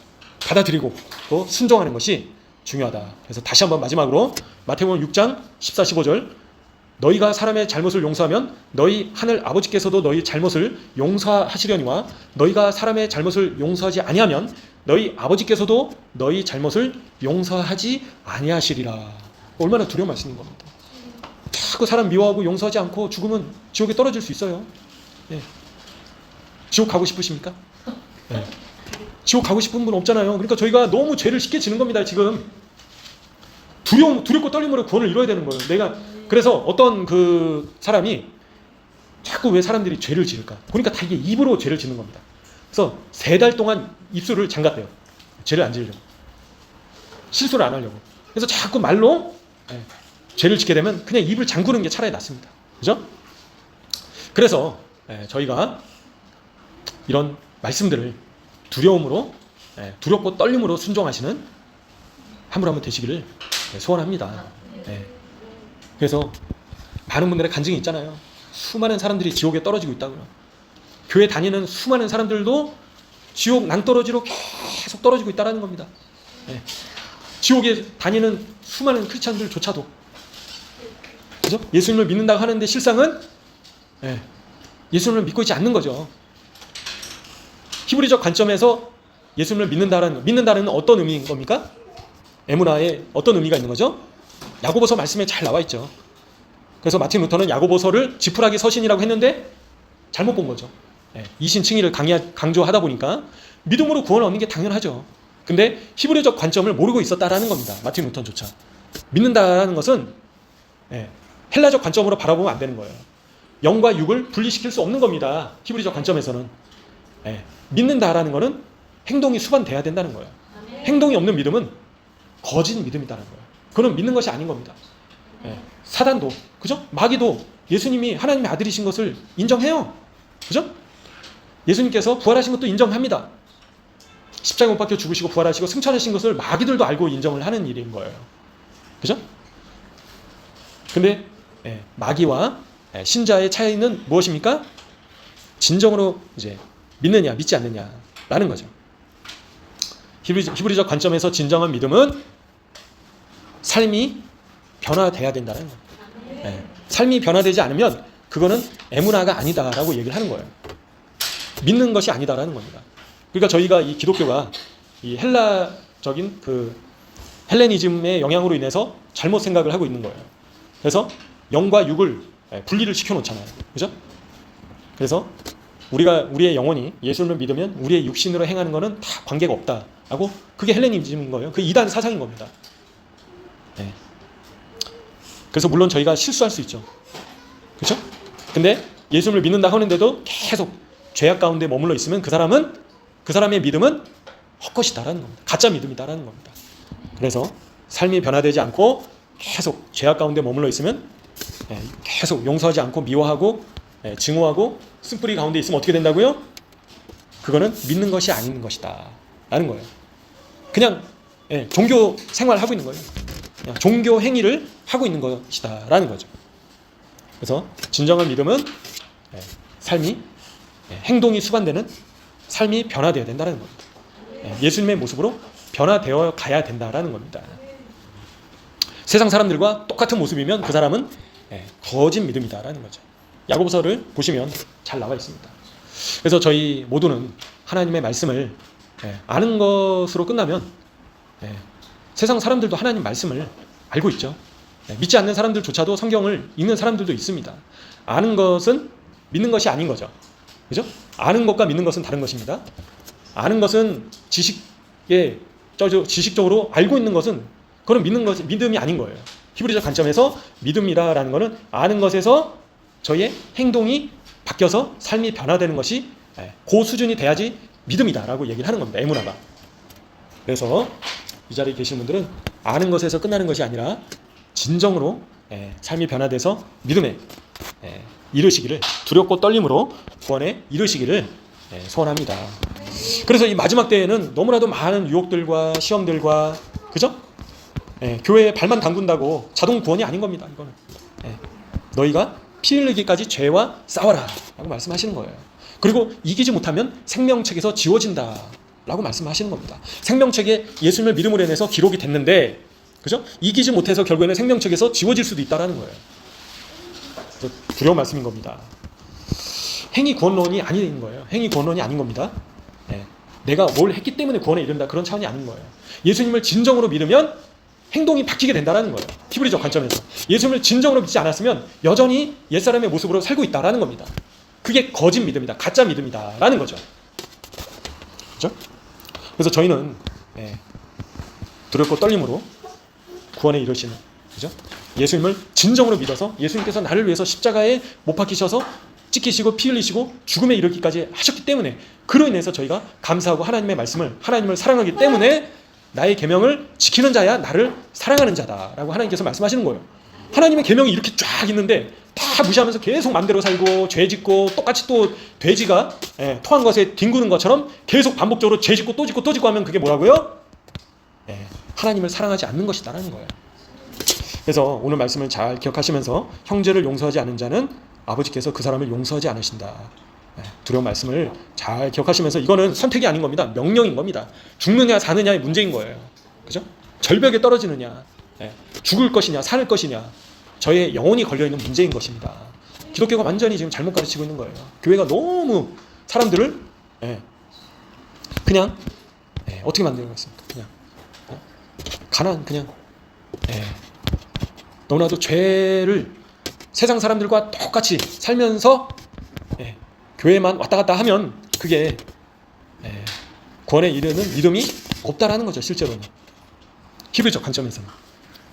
받아들이고 또 순종하는 것이 중요하다. 그래서 다시 한번 마지막으로 마태복음 6장 14, 15절 너희가 사람의 잘못을 용서하면 너희 하늘 아버지께서도 너희 잘못을 용서하시려니와 너희가 사람의 잘못을 용서하지 아니하면 너희 아버지께서도 너희 잘못을 용서하지 아니하시리라. 얼마나 두려운 말씀인 겁니다. 자꾸 사람 미워하고 용서하지 않고 죽으면 지옥에 떨어질 수 있어요. 지옥 가고 싶으십니까? 지옥 가고 싶은 분 없잖아요. 그러니까 저희가 너무 죄를 쉽게 지는 겁니다. 지금 두렵고 떨림으로 구원을 이뤄야 되는 거예요. 그래서 어떤 그 사람이 자꾸 왜 사람들이 죄를 지을까? 그러니까 다 이게 입으로 죄를 짓는 겁니다. 그래서 3달 동안 입술을 잠갔대요. 죄를 안 지으려고. 실수를 안 하려고. 그래서 자꾸 말로 죄를 짓게 되면 그냥 입을 잠그는 게 차라리 낫습니다. 그죠? 그래서 저희가 이런 말씀들을 두려움으로 두렵고 떨림으로 순종하시는 한 분 한 분 되시기를 소원합니다. 그래서 많은 분들의 간증이 있잖아요. 수많은 사람들이 지옥에 떨어지고 있다고요. 교회 다니는 수많은 사람들도 지옥 낭떠러지로 계속 떨어지고 있다는 겁니다. 예. 지옥에 다니는 수많은 크리스찬들조차도, 그죠? 예수님을 믿는다고 하는데 실상은 예수님을 믿고 있지 않는 거죠. 히브리적 관점에서 예수님을 믿는다는 어떤 의미인 겁니까? 에무나에 어떤 의미가 있는 거죠? 야고보서 말씀에 잘 나와 있죠. 그래서 마틴 루터는 야고보서를 지푸라기 서신이라고 했는데 잘못 본 거죠. 이신칭의를 강조하다 보니까 믿음으로 구원을 얻는 게 당연하죠. 근데 히브리적 관점을 모르고 있었다라는 겁니다. 마틴 루터조차. 믿는다라는 것은 헬라적 관점으로 바라보면 안 되는 거예요. 영과 육을 분리시킬 수 없는 겁니다. 히브리적 관점에서는. 믿는다라는 것은 행동이 수반돼야 된다는 거예요. 행동이 없는 믿음은 거짓 믿음이라는 거예요. 그건 믿는 것이 아닌 겁니다. 사단도, 그죠? 마귀도 예수님이 하나님의 아들이신 것을 인정해요. 그죠? 예수님께서 부활하신 것도 인정합니다. 십자가 못 박혀 죽으시고 부활하시고 승천하신 것을 마귀들도 알고 인정을 하는 일인 거예요. 그죠? 근데 마귀와 신자의 차이는 무엇입니까? 진정으로 이제 믿느냐 믿지 않느냐라는 거죠. 히브리적 관점에서 진정한 믿음은 삶이 변화돼야 된다는 거예요. 삶이 변화되지 않으면 그거는 에무나가 아니다라고 얘기를 하는 거예요. 믿는 것이 아니다라는 겁니다. 그러니까 저희가 이 기독교가 이 헬라적인 그 헬레니즘의 영향으로 인해서 잘못 생각을 하고 있는 거예요. 그래서 영과 육을 분리를 시켜놓잖아요. 그죠? 그래서 우리의 영혼이 예수를 믿으면 우리의 육신으로 행하는 거는 다 관계가 없다라고, 그게 헬레니즘인 거예요. 그 이단 사상인 겁니다. 그래서 물론 저희가 실수할 수 있죠. 그렇죠? 근데 예수를 믿는다 하는데도 계속 죄악 가운데 머물러 있으면 그 사람의 믿음은 헛것이다라는 겁니다. 가짜 믿음이다라는 겁니다. 그래서 삶이 변화되지 않고 계속 죄악 가운데 머물러 있으면 계속 용서하지 않고 미워하고 증오하고 쓴뿌리 가운데 있으면 어떻게 된다고요? 그거는 믿는 것이 아닌 것이다 라는 거예요. 그냥 종교 생활을 하고 있는 거예요. 그냥 종교 행위를 하고 있는 것이다 라는 거죠. 그래서 진정한 믿음은 삶이 행동이 수반되는 삶이 변화되어야 된다는 겁니다. 예수님의 모습으로 변화되어 가야 된다라는 겁니다. 세상 사람들과 똑같은 모습이면 그 사람은 거짓 믿음이다라는 거죠. 야고보서를 보시면 잘 나와 있습니다. 그래서 저희 모두는 하나님의 말씀을 아는 것으로 끝나면 세상 사람들도 하나님 말씀을 알고 있죠. 믿지 않는 사람들조차도 성경을 읽는 사람들도 있습니다. 아는 것은 믿는 것이 아닌 거죠. 그죠? 아는 것과 믿는 것은 다른 것입니다. 아는 것은 지식적으로 알고 있는 것은 그건 믿음이 아닌 거예요. 히브리적 관점에서 믿음이라는 것은 아는 것에서 저희의 행동이 바뀌어서 삶이 변화되는 것이 그 수준이 돼야지 믿음이다라고 얘기를 하는 겁니다. 에무나가. 그래서 이 자리에 계신 분들은 아는 것에서 끝나는 것이 아니라 진정으로 삶이 변화돼서 믿음에 이르시기를, 두렵고 떨림으로 구원에 이르시기를 소원합니다. 그래서 이 마지막 때에는 너무나도 많은 유혹들과 시험들과, 그죠? 교회에 발만 담근다고 자동 구원이 아닌 겁니다. 이거는 너희가 피 흘리기까지 죄와 싸워라 라고 말씀하시는 거예요. 그리고 이기지 못하면 생명책에서 지워진다 라고 말씀하시는 겁니다. 생명책에 예수님을 믿음으로 인해서 기록이 됐는데, 그죠? 이기지 못해서 결국에는 생명책에서 지워질 수도 있다라는 거예요. 두려운 말씀인 겁니다. 행위 구원론이 아닌 거예요. 행위 구원론이 아닌 겁니다. 내가 뭘 했기 때문에 구원에 이른다, 그런 차원이 아닌 거예요. 예수님을 진정으로 믿으면 행동이 바뀌게 된다는 거예요. 히브리적 관점에서. 예수님을 진정으로 믿지 않았으면 여전히 옛사람의 모습으로 살고 있다라는 겁니다. 그게 거짓 믿음이다, 가짜 믿음이다라는 거죠. 그렇죠? 그래서 저희는 두렵고 떨림으로 구원에 이르시는, 그죠? 예수님을 진정으로 믿어서 예수님께서 나를 위해서 십자가에 못 박히셔서 찢기시고 피 흘리시고 죽음에 이르기까지 하셨기 때문에, 그로 인해서 저희가 감사하고 하나님의 말씀을, 하나님을 사랑하기 때문에 나의 계명을 지키는 자야 나를 사랑하는 자다라고 하나님께서 말씀하시는 거예요. 하나님의 계명이 이렇게 쫙 있는데 다 무시하면서 계속 마음대로 살고 죄 짓고, 똑같이 또 돼지가 토한 것에 뒹구는 것처럼 계속 반복적으로 죄 짓고 또 짓고 또 짓고 하면 그게 뭐라고요? 하나님을 사랑하지 않는 것이다라는 거예요. 그래서 오늘 말씀을 잘 기억하시면서 형제를 용서하지 않은 자는 아버지께서 그 사람을 용서하지 않으신다 두려운 말씀을 잘 기억하시면서 이거는 선택이 아닌 겁니다. 명령인 겁니다. 죽느냐 사느냐의 문제인 거예요. 그죠? 절벽에 떨어지느냐, 죽을 것이냐 살 것이냐, 저의 영혼이 걸려있는 문제인 것입니다. 기독교가 완전히 지금 잘못 가르치고 있는 거예요. 교회가 너무 사람들을 그냥 어떻게 만드는 거였습니까? 그냥 가난, 그냥 너무나도 죄를 세상 사람들과 똑같이 살면서 교회만 왔다 갔다 하면 그게 구원에 이르는 믿음이 없다라는 거죠. 실제로는 히브리적 관점에서는.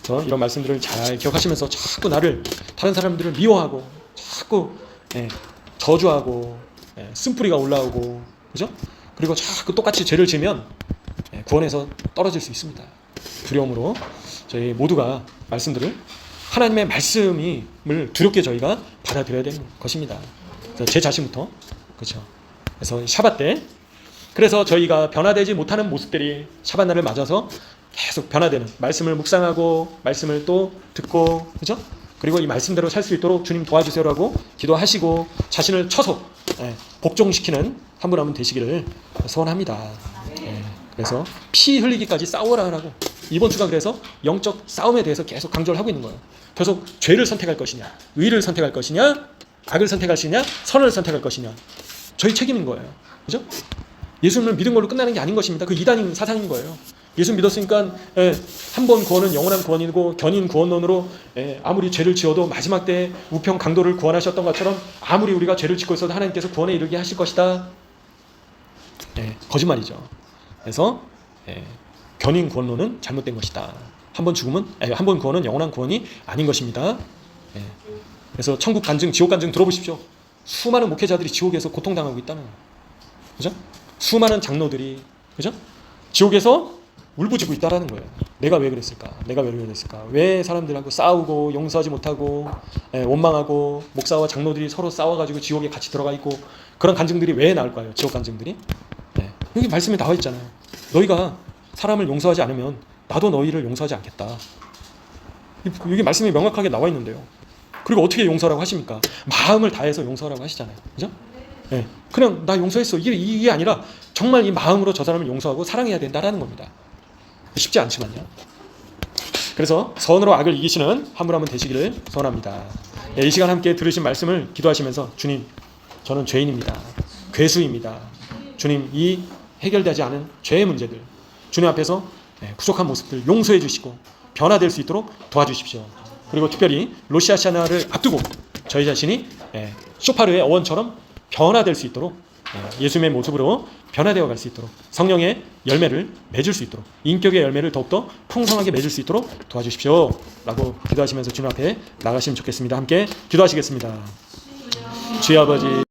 그래서 이런 말씀들을 잘 기억하시면서 자꾸 나를, 다른 사람들을 미워하고 자꾸 저주하고 쓴뿌리가 올라오고, 그죠? 그리고 자꾸 똑같이 죄를 지으면 구원에서 떨어질 수 있습니다. 두려움으로 저희 모두가 말씀들을, 하나님의 말씀을 두렵게 저희가 받아들여야 되는 것입니다. 그래서 제 자신부터, 그렇죠? 그래서 샤밧 때, 그래서 저희가 변화되지 못하는 모습들이 샤밧 날을 맞아서 계속 변화되는, 말씀을 묵상하고 말씀을 또 듣고, 그렇죠? 그리고 이 말씀대로 살 수 있도록 주님 도와주세요라고 기도하시고 자신을 쳐서 복종시키는 한 분 한 분 되시기를 소원합니다. 그래서 피 흘리기까지 싸워라라고 이번 주가 그래서 영적 싸움에 대해서 계속 강조를 하고 있는 거예요. 계속 죄를 선택할 것이냐, 의를 선택할 것이냐, 악을 선택할 것이냐, 선을 선택할 것이냐, 저희 책임인 거예요. 그죠? 예수님을 믿은 걸로 끝나는 게 아닌 것입니다. 그 이단인 사상인 거예요. 예수 믿었으니까 한 번 구원은 영원한 구원이고, 견인 구원론으로 아무리 죄를 지어도 마지막 때 우편 강도를 구원하셨던 것처럼 아무리 우리가 죄를 짓고 있어도 하나님께서 구원에 이르게 하실 것이다. 거짓말이죠. 그래서 견인 구원론은 잘못된 것이다. 한 번 죽으면, 한 번 구원은 영원한 구원이 아닌 것입니다. 그래서 천국 간증, 지옥 간증 들어보십시오. 수많은 목회자들이 지옥에서 고통당하고 있다는 거예요. 그죠? 수많은 장로들이, 그죠? 지옥에서 울부짖고 있다라는 거예요. 내가 왜 그랬을까? 내가 왜 그랬을까? 왜 사람들하고 싸우고 용서하지 못하고 원망하고 목사와 장로들이 서로 싸워가지고 지옥에 같이 들어가 있고, 그런 간증들이 왜 나올까요? 지옥 간증들이? 여기 말씀에 나와 있잖아요. 너희가 사람을 용서하지 않으면 나도 너희를 용서하지 않겠다. 여기 말씀이 명확하게 나와 있는데요. 그리고 어떻게 용서라고 하십니까? 마음을 다해서 용서하라고 하시잖아요. 그죠? 그냥 나 용서했어, 이게 아니라 정말 이 마음으로 저 사람을 용서하고 사랑해야 된다라는 겁니다. 쉽지 않지만요. 그래서 선으로 악을 이기시는 한 분 한 분 되시기를 소원합니다. 이 시간 함께 들으신 말씀을 기도하시면서, 주님, 저는 죄인입니다. 괴수입니다. 주님, 이 해결되지 않은 죄의 문제들, 주님 앞에서 부족한 모습들 용서해 주시고 변화될 수 있도록 도와주십시오. 그리고 특별히 로시아샤나를 앞두고 저희 자신이 쇼파르의 어원처럼 변화될 수 있도록, 예수님의 모습으로 변화되어 갈 수 있도록, 성령의 열매를 맺을 수 있도록, 인격의 열매를 더욱더 풍성하게 맺을 수 있도록 도와주십시오 라고 기도하시면서 주님 앞에 나가시면 좋겠습니다. 함께 기도하시겠습니다. 주여 아버지,